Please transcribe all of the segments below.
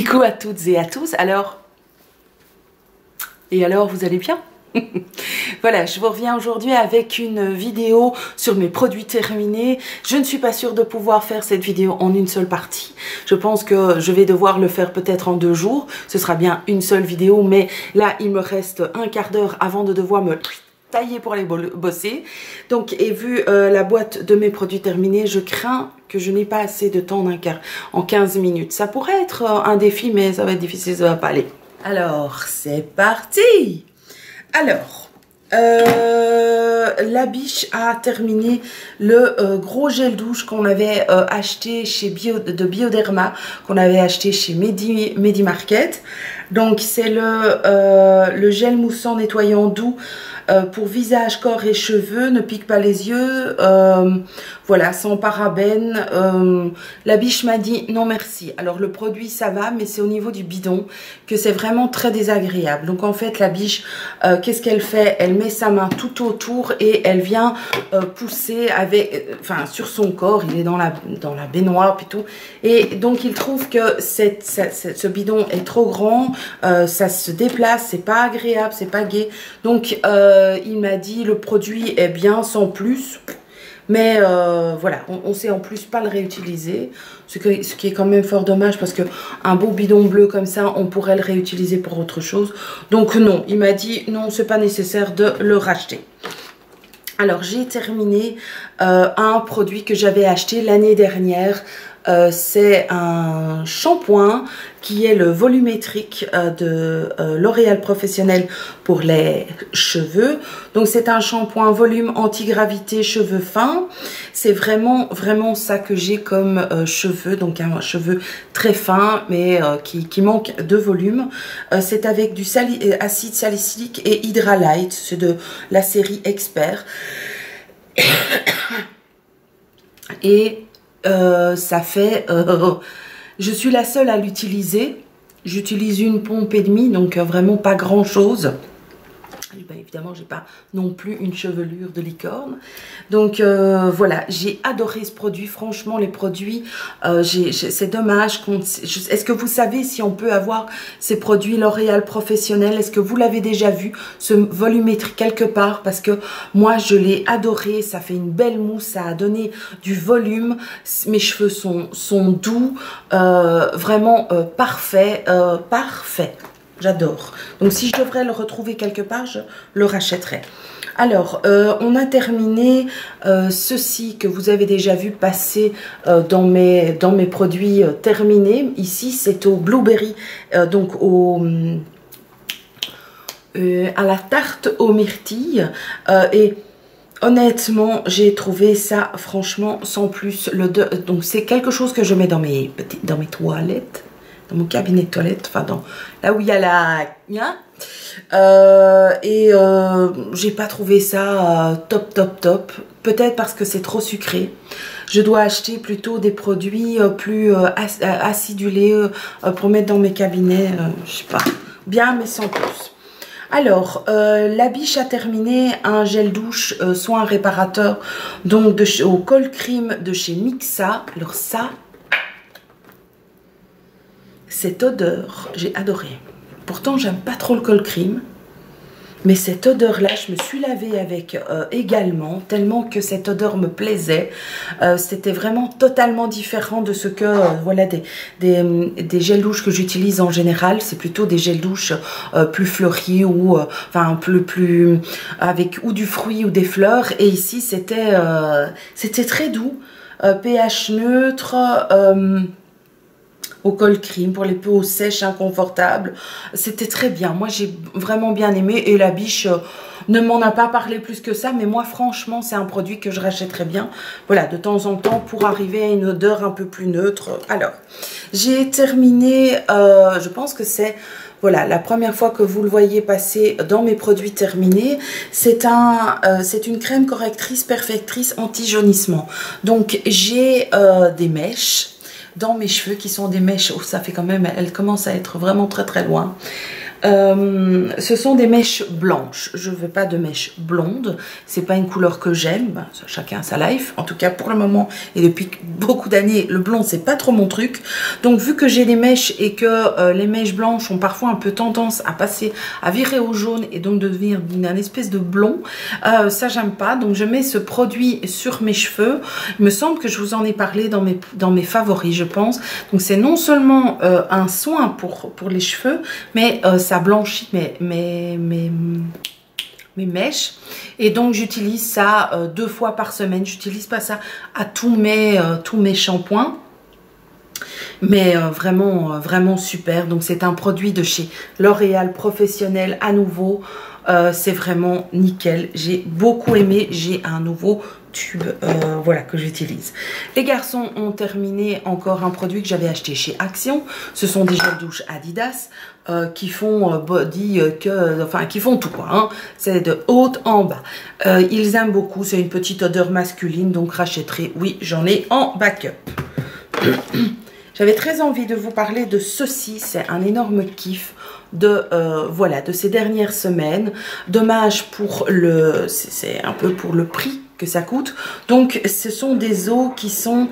Coucou à toutes et à tous. Alors, vous allez bien? Voilà, je vous reviens aujourd'hui avec une vidéo sur mes produits terminés. Je ne suis pas sûre de pouvoir faire cette vidéo en une seule partie. Je pense que je vais devoir le faire peut-être en 2 jours. Ce sera bien une seule vidéo, mais là, il me reste un quart d'heure avant de devoir me tailler pour aller bosser. Donc, et vu la boîte de mes produits terminés, je crains que je n'ai pas assez de temps en 15 minutes. Ça pourrait être un défi, mais ça va être difficile, ça va pas aller. Alors, c'est parti! Alors, la biche a terminé le gros gel douche qu'on avait acheté chez Bioderma, qu'on avait acheté chez Medi Market. Donc, c'est le gel moussant nettoyant doux pour visage, corps et cheveux, ne pique pas les yeux, voilà, sans parabènes. La biche m'a dit non merci. Alors le produit ça va, mais c'est au niveau du bidon que c'est vraiment très désagréable. Donc en fait la biche, qu'est-ce qu'elle fait? Elle met sa main tout autour et elle vient pousser avec, sur son corps. Il est dans la baignoire et tout. Et donc il trouve que ce bidon est trop grand, ça se déplace, c'est pas agréable, c'est pas gai. Donc il m'a dit le produit est bien sans plus, mais voilà, on sait en plus pas le réutiliser, ce qui est quand même fort dommage parce que un beau bidon bleu comme ça, on pourrait le réutiliser pour autre chose. Donc non, il m'a dit non, c'est pas nécessaire de le racheter. Alors j'ai terminé un produit que j'avais acheté l'année dernière. C'est un shampoing qui est le volumétrique de L'Oréal Professionnel pour les cheveux. Donc c'est un shampoing volume anti-gravité cheveux fins. C'est vraiment ça que j'ai comme cheveux. Donc un cheveu très fin mais qui manque de volume. C'est avec du acide salicylique et Hydralyte. C'est de la série Expert. Et ça fait je suis la seule à l'utiliser. J'utilise une pompe et demie, donc vraiment pas grand chose. Et ben, évidemment j'ai pas non plus une chevelure de licorne. Donc voilà, j'ai adoré ce produit. Franchement les produits, c'est dommage. Est-ce que vous savez si on peut avoir ces produits L'Oréal Professionnel? Est-ce que vous l'avez déjà vu, ce volumétrique quelque part? Parce que moi je l'ai adoré, ça fait une belle mousse, ça a donné du volume, mes cheveux sont doux, vraiment parfait, parfait. J'adore. Donc si je devrais le retrouver quelque part, je le rachèterai. Alors, on a terminé ceci que vous avez déjà vu passer dans mes produits terminés. Ici, c'est au blueberry, donc à la tarte aux myrtilles. Et honnêtement, j'ai trouvé ça franchement sans plus. Donc c'est quelque chose que je mets dans mes toilettes. Dans mon cabinet de toilette, là où il y a la... j'ai pas trouvé ça top. Peut-être parce que c'est trop sucré. Je dois acheter plutôt des produits plus acidulés pour mettre dans mes cabinets. Je sais pas. Bien, mais sans plus. Alors, la biche a terminé un gel douche soin réparateur donc au Cold Cream de chez Mixa. Alors ça... Cette odeur, j'ai adoré. Pourtant, j'aime pas trop le cold cream. Mais cette odeur-là, je me suis lavée avec également, tellement que cette odeur me plaisait. C'était vraiment totalement différent de ce que, voilà, des gels douches que j'utilise en général. C'est plutôt des gels douches plus fleuris ou, plus avec ou du fruit ou des fleurs. Et ici, c'était très doux. pH neutre, au cold cream pour les peaux sèches, inconfortables. C'était très bien. Moi, j'ai vraiment bien aimé. Et la biche ne m'en a pas parlé plus que ça. Mais moi, franchement, c'est un produit que je rachèterais bien. Voilà, de temps en temps pour arriver à une odeur un peu plus neutre. Alors, j'ai terminé, je pense que c'est... Voilà, la première fois que vous le voyez passer dans mes produits terminés, c'est une crème correctrice perfectrice anti-jaunissement. Donc, j'ai des mèches dans mes cheveux qui sont des mèches, oh, ça fait quand même, elles commencent à être vraiment très loin. Ce sont des mèches blanches. Je veux pas de mèches blondes. C'est pas une couleur que j'aime. Ben, chacun a sa life. En tout cas, pour le moment et depuis beaucoup d'années, le blond c'est pas trop mon truc. Donc, vu que j'ai des mèches et que les mèches blanches ont parfois un peu tendance à passer, à virer au jaune et donc de devenir une espèce de blond, ça j'aime pas. Donc, je mets ce produit sur mes cheveux. Il me semble que je vous en ai parlé dans mes favoris, je pense. Donc, c'est non seulement un soin pour les cheveux, mais ça blanchit mes mèches. Et donc j'utilise ça 2 fois par semaine. J'utilise pas ça à tous mes shampoings, mais vraiment super. Donc c'est un produit de chez L'Oréal Professionnel à nouveau. C'est vraiment nickel. J'ai beaucoup aimé. J'ai un nouveau tube voilà, que j'utilise. Les garçons ont terminé encore un produit que j'avais acheté chez Action. Ce sont des gels douche Adidas qui font body, enfin qui font tout quoi, hein. C'est de haut en bas. Ils aiment beaucoup. C'est une petite odeur masculine, donc rachèterai. Oui, j'en ai en backup. J'avais très envie de vous parler de ceci. C'est un énorme kiff de voilà, de ces dernières semaines. Dommage pour le, c'est un peu pour le prix que ça coûte. Donc ce sont des eaux qui sont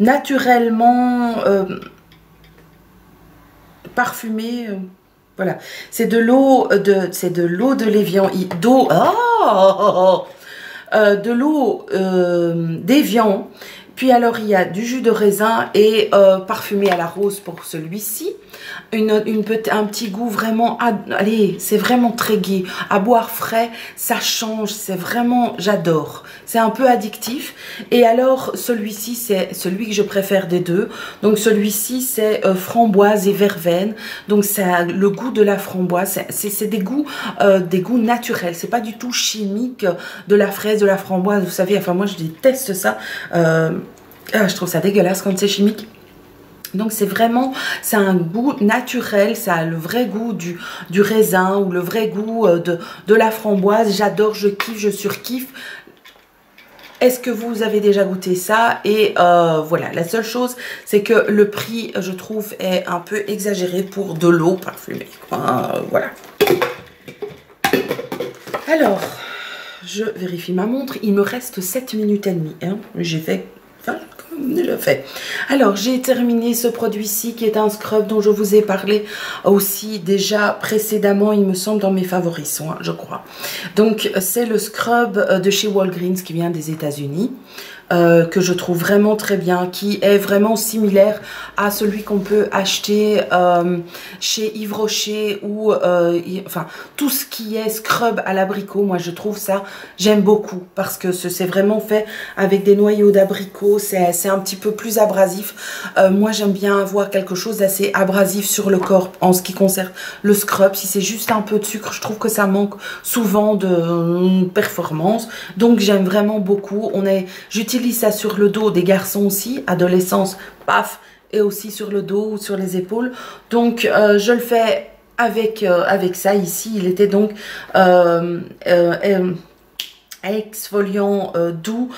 naturellement parfumées. Voilà, c'est de l'eau de l'Évian, de l'eau d'Évian. Puis alors il y a du jus de raisin et parfumé à la rose pour celui-ci. Un petit goût vraiment, allez, c'est vraiment très gai. À boire frais, ça change, c'est vraiment, j'adore. C'est un peu addictif. Et alors celui-ci, c'est celui que je préfère des deux. Donc celui-ci, c'est framboise et verveine. Donc c'est le goût de la framboise. C'est des goûts naturels. C'est pas du tout chimique, de la fraise, de la framboise. Vous savez, enfin moi je déteste ça. Je trouve ça dégueulasse quand c'est chimique. Donc c'est un goût naturel, ça a le vrai goût du raisin ou le vrai goût de la framboise. J'adore, je kiffe, je surkiffe. Est-ce que vous avez déjà goûté ça? Et voilà, la seule chose, c'est que le prix, je trouve, est un peu exagéré pour de l'eau parfumée. Voilà. Alors, je vérifie ma montre. Il me reste 7 minutes et demie. Hein. J'ai fait... Enfin, le fait. Alors, j'ai terminé ce produit-ci qui est un scrub dont je vous ai parlé aussi déjà précédemment, il me semble, dans mes favoris soins, je crois. Donc, c'est le scrub de chez Walgreens qui vient des États-Unis. Que je trouve vraiment très bien, qui est vraiment similaire à celui qu'on peut acheter chez Yves Rocher ou enfin tout ce qui est scrub à l'abricot. Moi je trouve ça, j'aime beaucoup parce que c'est vraiment fait avec des noyaux d'abricot, c'est un petit peu plus abrasif. Moi j'aime bien avoir quelque chose d'assez abrasif sur le corps en ce qui concerne le scrub. Si c'est juste un peu de sucre, je trouve que ça manque souvent de performance, donc j'aime vraiment beaucoup. J'utilise ça sur le dos des garçons aussi, adolescence, paf, et aussi sur le dos ou sur les épaules. Donc je le fais avec ça ici. Il était donc exfoliant doux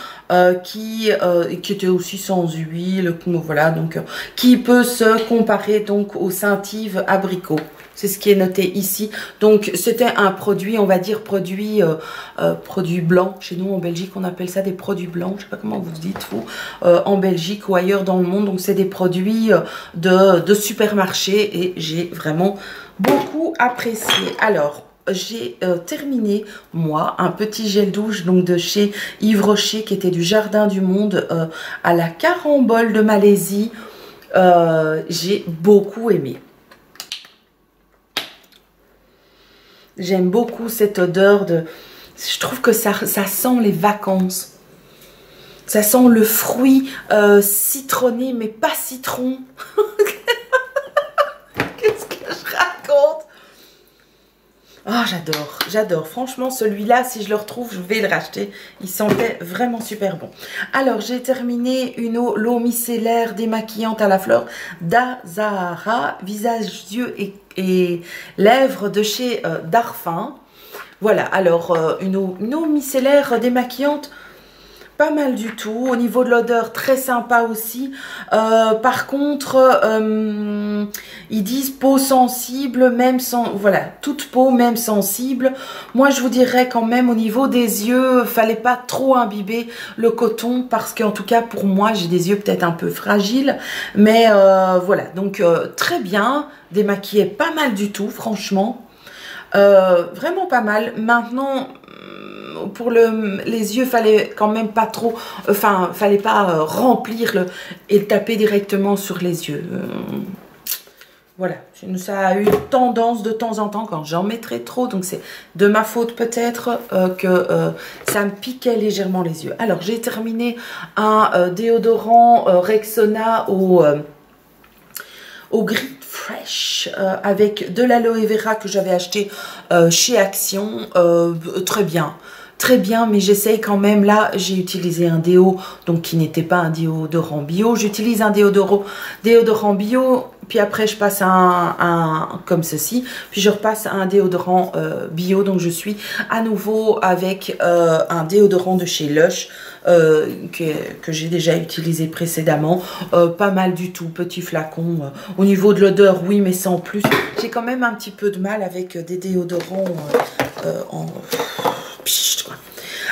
qui était aussi sans huile, voilà, donc qui peut se comparer donc au Saint-Yves abricot. C'est ce qui est noté ici. Donc, c'était un produit, on va dire, produit blanc. Chez nous, en Belgique, on appelle ça des produits blancs. Je sais pas comment vous dites, vous, en Belgique ou ailleurs dans le monde. Donc, c'est des produits de supermarché et j'ai vraiment beaucoup apprécié. Alors, j'ai terminé, moi, un petit gel douche donc de chez Yves Rocher qui était du Jardin du Monde à la carambole de Malaisie. J'ai beaucoup aimé. J'aime beaucoup cette odeur de... Je trouve que ça sent les vacances. Ça sent le fruit citronné, mais pas citron. Qu'est-ce que je raconte? Oh, j'adore, j'adore. Franchement, celui-là, si je le retrouve, je vais le racheter. Il sentait vraiment super bon. Alors, j'ai terminé l'eau micellaire démaquillante à la fleur d'Azahara, visage, yeux et lèvres de chez Darphin. Voilà, alors, une eau micellaire démaquillante. pas mal du tout. Au niveau de l'odeur, très sympa aussi. Par contre, ils disent peau sensible, même sans... Voilà, toute peau, même sensible. Moi, je vous dirais quand même au niveau des yeux, fallait pas trop imbiber le coton parce qu'en tout cas, pour moi, j'ai des yeux peut-être un peu fragiles. Mais voilà, donc très bien. Démaquillé pas mal du tout, franchement. Vraiment pas mal. Maintenant... Pour les yeux, fallait quand même pas trop, enfin, fallait pas remplir et le taper directement sur les yeux. Voilà, ça a eu tendance de temps en temps quand j'en mettrais trop, donc c'est de ma faute peut-être que ça me piquait légèrement les yeux. Alors, j'ai terminé un déodorant Rexona au gris fresh avec de l'aloe vera que j'avais acheté chez Action. Très bien. Très bien, mais j'essaye quand même, là, j'ai utilisé un déo, donc qui n'était pas un déodorant bio. J'utilise un déodorant bio, puis après je passe à un comme ceci, puis je repasse à un déodorant bio, donc je suis à nouveau avec un déodorant de chez Lush, que j'ai déjà utilisé précédemment, pas mal du tout, petit flacon. Au niveau de l'odeur, oui, mais sans plus. J'ai quand même un petit peu de mal avec des déodorants en...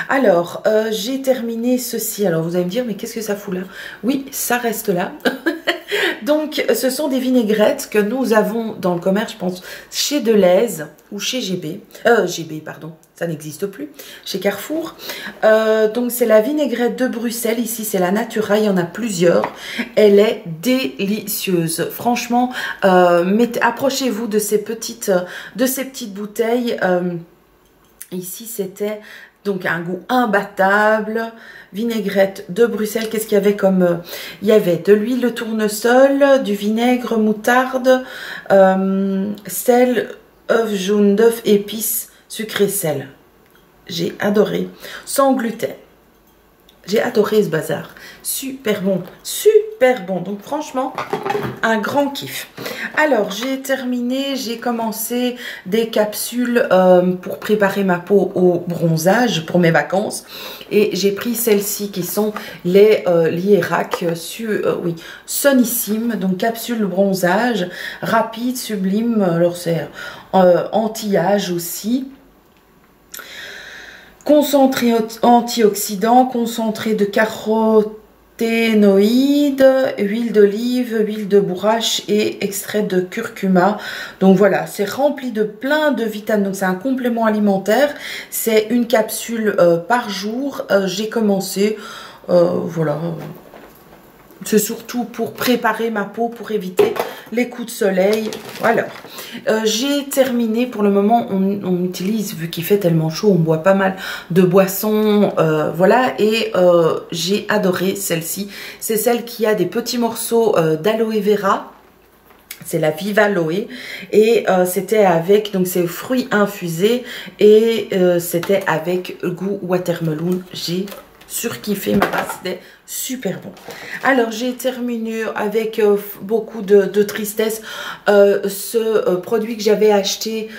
Alors, j'ai terminé ceci. Alors, vous allez me dire, mais qu'est-ce que ça fout là? Oui, ça reste là. Donc, ce sont des vinaigrettes que nous avons dans le commerce, je pense, chez Deleuze ou chez GB. GB, pardon, ça n'existe plus. Chez Carrefour. Donc, c'est la vinaigrette de Bruxelles. Ici, c'est la Natura. Il y en a plusieurs. Elle est délicieuse. Franchement, approchez-vous de ces petites bouteilles. Ici, c'était donc un goût imbattable. Vinaigrette de Bruxelles. Qu'est-ce qu'il y avait comme... il y avait de l'huile de tournesol, du vinaigre, moutarde, sel, œuf jaune d'œuf, épices, sucré, sel. J'ai adoré. Sans gluten. J'ai adoré ce bazar. Super bon. Super bon. Donc franchement, un grand kiff. Alors, j'ai terminé. J'ai commencé des capsules pour préparer ma peau au bronzage pour mes vacances. Et j'ai pris celles-ci qui sont les Lierac oui, Sonissime. Donc, capsule bronzage rapide, sublime. Alors, c'est anti-âge aussi. Concentré antioxydant, concentré de caroténoïdes, huile d'olive, huile de bourrache et extrait de curcuma. Donc voilà, c'est rempli de plein de vitamines. Donc c'est un complément alimentaire. C'est une capsule par jour. J'ai commencé, voilà. C'est surtout pour préparer ma peau, pour éviter les coups de soleil. Voilà. J'ai terminé. Pour le moment, on utilise, vu qu'il fait tellement chaud, on boit pas mal de boissons. Voilà. Et j'ai adoré celle-ci. C'est celle qui a des petits morceaux d'aloe vera. C'est la Viva Aloe. Et c'était avec, donc c'est fruits infusés. Et c'était avec goût watermelon. J'ai surkiffé, ma race, c'était super bon. Alors j'ai terminé avec beaucoup de tristesse ce produit que j'avais acheté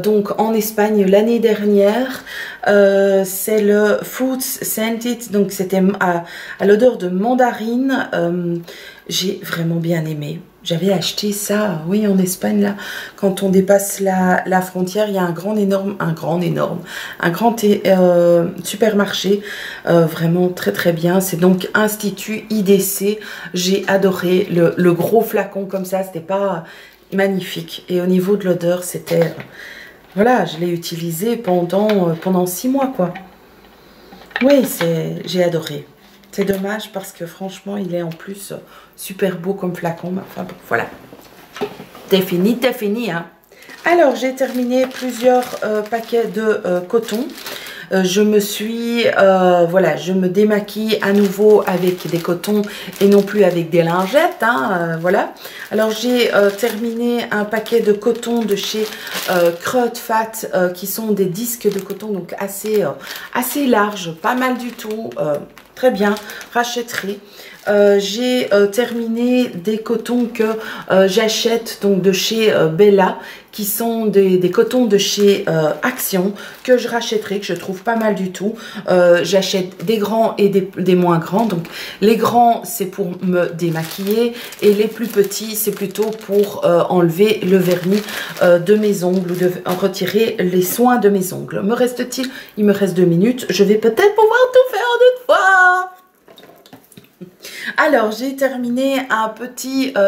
donc en Espagne l'année dernière. C'est le Fruits Scented, donc c'était à l'odeur de mandarine. J'ai vraiment bien aimé. J'avais acheté ça, oui, en Espagne, là, quand on dépasse la frontière, il y a un grand supermarché, vraiment très très bien. C'est donc Institut IDC. J'ai adoré le gros flacon comme ça, c'était pas magnifique. Et au niveau de l'odeur, c'était, voilà, je l'ai utilisé pendant 6 mois, quoi. Oui, j'ai adoré. C'est dommage parce que franchement, il est en plus super beau comme flacon. Enfin bon, voilà. T'es fini, hein. Alors, j'ai terminé plusieurs paquets de coton. Je me suis, voilà, je me démaquille à nouveau avec des cotons et non plus avec des lingettes, hein, voilà. Alors, j'ai terminé un paquet de coton de chez Crud Fat, qui sont des disques de coton, donc assez larges, pas mal du tout. Très bien, rachèterie. j'ai terminé des cotons que j'achète donc de chez Bella, qui sont des cotons de chez Action, que je rachèterai, que je trouve pas mal du tout. J'achète des grands et des moins grands. Donc les grands, c'est pour me démaquiller, et les plus petits, c'est plutôt pour enlever le vernis de mes ongles, ou de retirer les soins de mes ongles. Me reste-t-il? Il me reste 2 minutes. Je vais peut-être pouvoir tout faire en une fois. Alors, j'ai terminé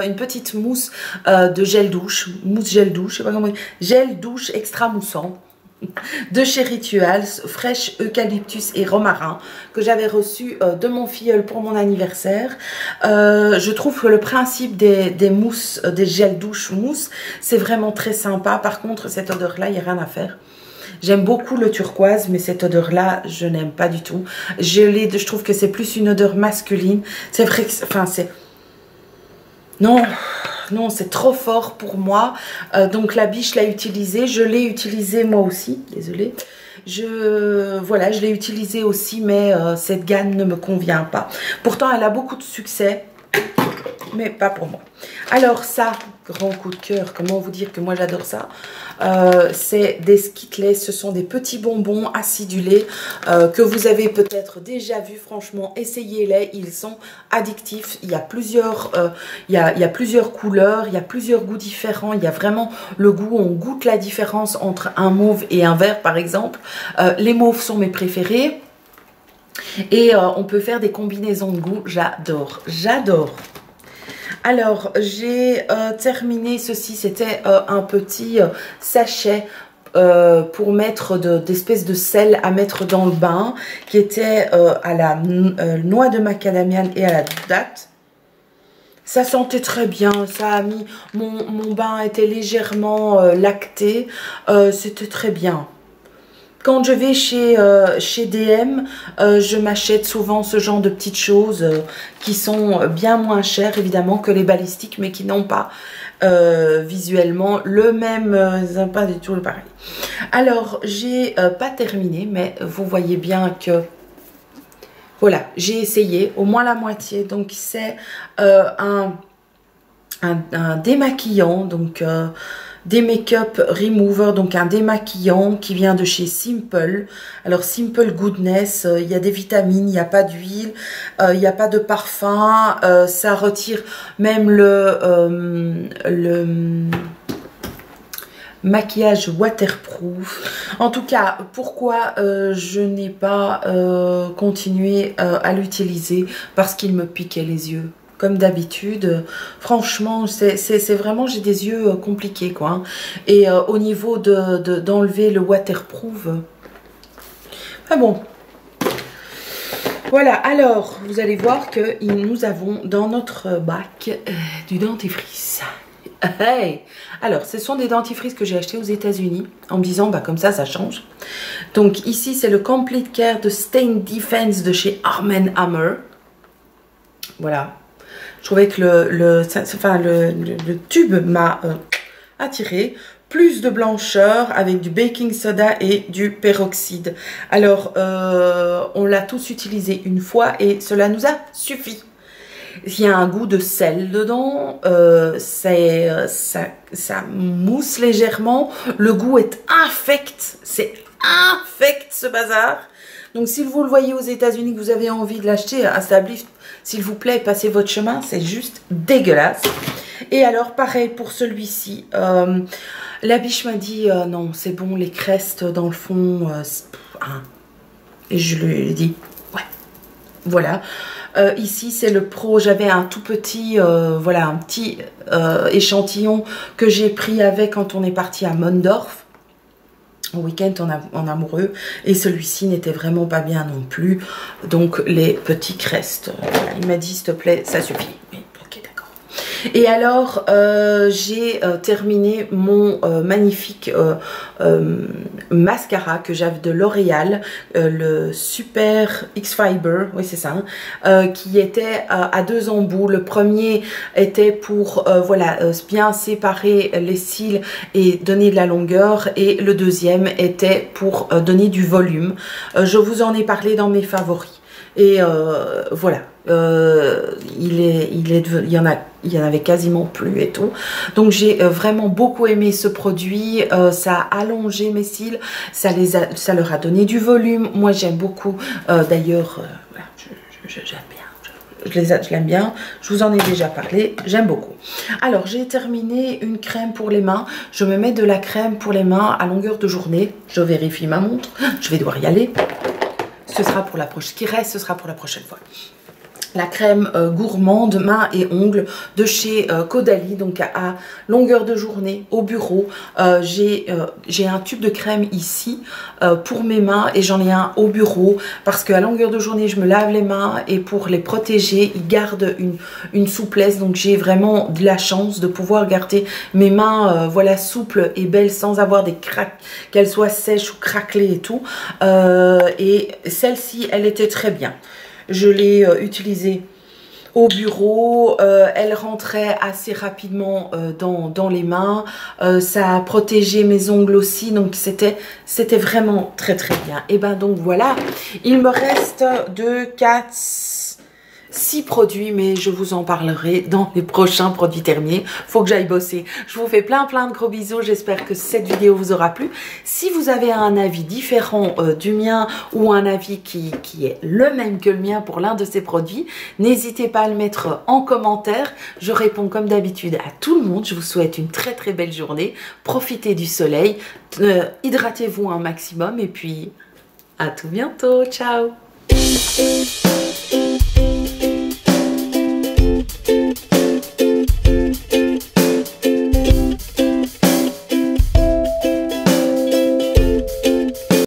une petite mousse de gel douche, je sais pas comment dire, gel douche extra moussant de chez Rituals, fraîche eucalyptus et romarin, que j'avais reçu de mon filleul pour mon anniversaire. Je trouve que le principe des mousses, des gels douche mousse, c'est vraiment très sympa. Par contre, cette odeur-là, il n'y a rien à faire. J'aime beaucoup le turquoise, mais cette odeur-là, je n'aime pas du tout. Je trouve que c'est plus une odeur masculine. C'est vrai que, enfin, c'est... Non, non, c'est trop fort pour moi. Donc la biche l'a utilisé. Je l'ai utilisé moi aussi. Désolée. Voilà, je l'ai utilisé aussi, mais cette gamme ne me convient pas. Pourtant, elle a beaucoup de succès, mais pas pour moi. Alors ça, grand coup de cœur, comment vous dire que moi j'adore ça. C'est des Skittles, ce sont des petits bonbons acidulés que vous avez peut-être déjà vu. Franchement, essayez-les, ils sont addictifs. Il y a plusieurs, il y a plusieurs couleurs, il y a plusieurs goûts différents. Il y a vraiment le goût, on goûte la différence entre un mauve et un vert par exemple. Les mauves sont mes préférés. Et on peut faire des combinaisons de goût, j'adore, j'adore. Alors, j'ai terminé ceci, c'était un petit sachet pour mettre d'espèces de sel à mettre dans le bain, qui était à la noix de macadamia et à la date. Ça sentait très bien, ça a mis, mon bain était légèrement lacté, c'était très bien. Quand je vais chez DM, je m'achète souvent ce genre de petites choses qui sont bien moins chères évidemment que les balistiques, mais qui n'ont pas visuellement le même, pas du tout le pareil. Alors, j'ai pas terminé, mais vous voyez bien que voilà, j'ai essayé au moins la moitié. Donc c'est un démaquillant, donc des make-up remover, donc un démaquillant qui vient de chez Simple. Alors Simple Goodness, il y a des vitamines, il n'y a pas d'huile, il n'y a pas de parfum, ça retire même le maquillage waterproof. En tout cas, pourquoi je n'ai pas continué à l'utiliser? Parce qu'il me piquait les yeux. Comme d'habitude, franchement, c'est vraiment, j'ai des yeux compliqués, quoi. Hein. Et au niveau d'enlever le waterproof, ah bon. Voilà, alors, vous allez voir que nous avons dans notre bac du dentifrice. Hey. Alors, ce sont des dentifrices que j'ai achetés aux États-Unis en me disant, bah comme ça change. Donc ici, c'est le Complete Care de Stain Defense de chez Arm & Hammer. Voilà. Je trouvais que le tube m'a attiré. Plus de blancheur avec du baking soda et du peroxyde. Alors, on l'a tous utilisé une fois et cela nous a suffi. Il y a un goût de sel dedans, ça mousse légèrement. Le goût est infect, c'est infect ce bazar. Donc si vous le voyez aux États-Unis, que vous avez envie de l'acheter à Sablif, s'il vous plaît, passez votre chemin, c'est juste dégueulasse. Et alors pareil pour celui-ci, la biche m'a dit non c'est bon, les crestes dans le fond, et je lui ai dit ouais, voilà. Ici c'est le Pro, j'avais un tout petit, voilà, un petit échantillon que j'ai pris avec quand on est parti à Mondorf. Au week-end en amoureux, et celui-ci n'était vraiment pas bien non plus, donc les petits crestes, voilà, il m'a dit s'il te plaît ça suffit. Oui, ok d'accord. Et alors j'ai terminé mon magnifique mascara que j'avais de L'Oréal, le Super X-Fiber, oui c'est ça, qui était à 2 embouts. Le premier était pour voilà, bien séparer les cils et donner de la longueur, et le deuxième était pour donner du volume. Je vous en ai parlé dans mes favoris. Et voilà, il y en avait quasiment plus et tout. Donc j'ai vraiment beaucoup aimé ce produit. Ça a allongé mes cils, ça leur a donné du volume. Moi j'aime beaucoup. D'ailleurs, voilà, j'aime bien. Je l'aime bien, je vous en ai déjà parlé, j'aime beaucoup. Alors j'ai terminé une crème pour les mains. Je me mets de la crème pour les mains à longueur de journée. Je vérifie ma montre, je vais devoir y aller. Ce sera pour la prochaine, ce qui reste, ce sera pour la prochaine fois. La crème gourmande mains et ongles de chez Caudalie, donc à longueur de journée au bureau. J'ai un tube de crème ici pour mes mains et j'en ai un au bureau parce qu'à longueur de journée je me lave les mains et pour les protéger ils gardent une souplesse. Donc j'ai vraiment de la chance de pouvoir garder mes mains voilà, souples et belles sans avoir des craques, qu'elles soient sèches ou craquelées et tout. Et celle-ci elle était très bien. Je l'ai utilisée au bureau, elle rentrait assez rapidement dans les mains, ça a protégé mes ongles aussi, donc c'était vraiment très très bien. Et ben donc voilà, il me reste 6 produits, mais je vous en parlerai dans les prochains produits terminés. Faut que j'aille bosser. Je vous fais plein de gros bisous. J'espère que cette vidéo vous aura plu. Si vous avez un avis différent du mien ou un avis qui est le même que le mien pour l'un de ces produits, n'hésitez pas à le mettre en commentaire. Je réponds comme d'habitude à tout le monde. Je vous souhaite une très belle journée. Profitez du soleil. Hydratez-vous un maximum et puis à tout bientôt. Ciao!